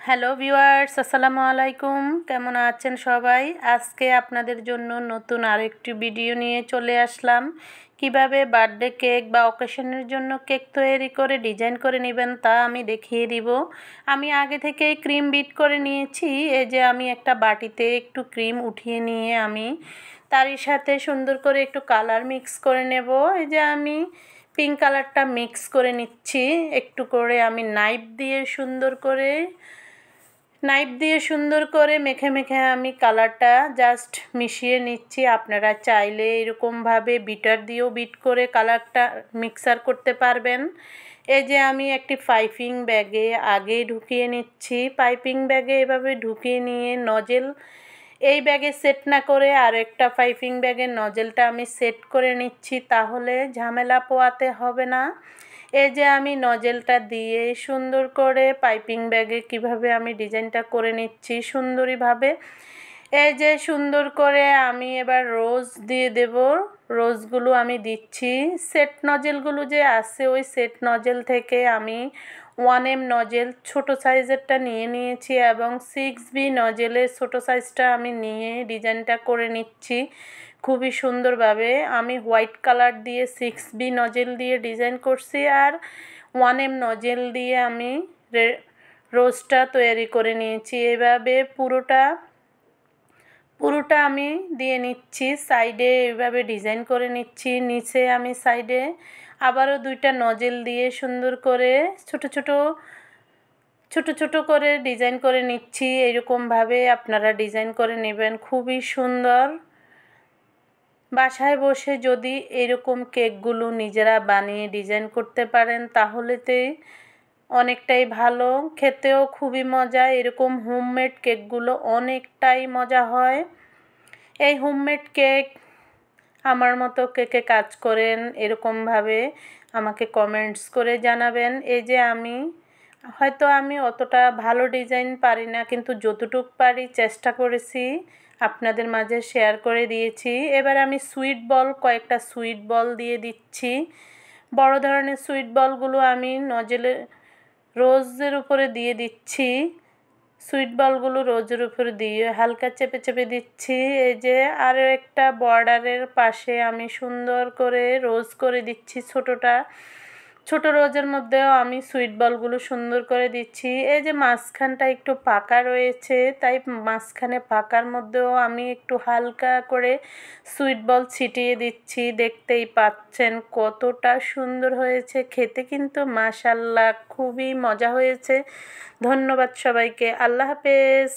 Hello viewers, আসসালামু আলাইকুম। কেমন আছেন সবাই? আজকে আপনাদের জন্য নতুন আরেকটি ভিডিও নিয়ে চলে আসলাম। কিভাবে বার্থডে কেক বা অকেশনের জন্য কেক তৈরি করে ডিজাইন করে নেবেন তা আমি দেখিয়ে দিব। আমি আগে থেকেই ক্রিম বিট করে নিয়েছি। এই যে আমি একটা বাটিতে একটু ক্রিম উঠিয়ে নিয়ে আমি তারই সাথে সুন্দর করে একটু কালার মিক্স করে নেব। এই যে আমি পিঙ্ক কালারটা মিক্স করে নিচ্ছি। একটু করে আমি নাইফ দিয়ে সুন্দর করে মেখে মেখে আমি কালারটা জাস্ট মিশিয়ে নিচ্ছি। আপনারা চাইলে এরকমভাবে বিটার দিয়েও বিট করে কালারটা মিক্সার করতে পারবেন। এই যে আমি একটি পাইপিং ব্যাগে আগে ঢুকিয়ে নিচ্ছি। পাইপিং ব্যাগে এভাবে ঢুকিয়ে নিয়ে নজেল এই ব্যাগে সেট না করে আর একটা পাইপিং ব্যাগের নজেলটা আমি সেট করে নিচ্ছি, তাহলে ঝামেলা পোয়াতে হবে না। এই যে আমি নজেলটা দিয়ে সুন্দর করে পাইপিং ব্যাগে কিভাবে আমি ডিজাইনটা করে নিচ্ছি সুন্দরীভাবে। এই যে সুন্দর করে আমি এবার রোজ দিয়ে দেব। রোজগুলো আমি দিচ্ছি। সেট নজেলগুলো যে আছে ওই সেট নজেল থেকে আমি 1M নজেল ছোট সাইজেরটা নিয়ে নিয়েছি এবং 6B নজেলের ছোট সাইজটা আমি নিয়ে ডিজাইনটা করে নিচ্ছি খুবই সুন্দরভাবে। আমি হোয়াইট কালার দিয়ে 6B নজেল দিয়ে ডিজাইন করছি আর 1M নজেল দিয়ে আমি রোজটা তৈরি করে নিয়েছি। এভাবে পুরোটা আমি দিয়ে নিচ্ছি। সাইডে এভাবে ডিজাইন করে নিচ্ছি। নিচে আমি সাইডে আবারও 2টা নজেল দিয়ে সুন্দর করে ছোট ছোট করে ডিজাইন করে নিচ্ছি। এরকমভাবে আপনারা ডিজাইন করে নেবেন, খুবই সুন্দর। বাসায় বসে যদি এরকম কেকগুলো নিজেরা বানিয়ে ডিজাইন করতে পারেন তাহলেতেই অনেকটাই ভালো, খেতেও খুবই মজা। এরকম হোমমেড কেকগুলো অনেকটাই মজা হয়। এই হোমমেড কেক আমার মতো কেকে কাজ করেন এরকমভাবে আমাকে কমেন্টস করে জানাবেন। এই যে আমি অতটা ভালো ডিজাইন পারি না, কিন্তু যতটুক পারি চেষ্টা করেছি আপনাদের মাঝে শেয়ার করে দিয়েছি। এবার আমি কয়েকটা সুইট বল দিয়ে দিচ্ছি। বড় ধরনের সুইট বলগুলো আমি রোজের উপরে দিয়ে দিচ্ছি। সুইট বলগুলো রোজের উপরে দিয়ে হালকা চেপে চেপে দিচ্ছি। এই যে আরও একটা বর্ডারের পাশে আমি সুন্দর করে রোজ করে দিচ্ছি। ছোট রোজের মধ্যেও আমি সুইট বলগুলো সুন্দর করে দিচ্ছি। এই যে মাঝখানটা একটু পাকা রয়েছে, তাই মাঝখানে পাকার মধ্যেও আমি একটু হালকা করে সুইট বল ছিটিয়ে দিচ্ছি। দেখতেই পাচ্ছেন কতটা সুন্দর হয়েছে, খেতে কিন্তু মাশাআল্লাহ খুবই মজা হয়েছে। ধন্যবাদ সবাইকে। আল্লাহ হাফেজ।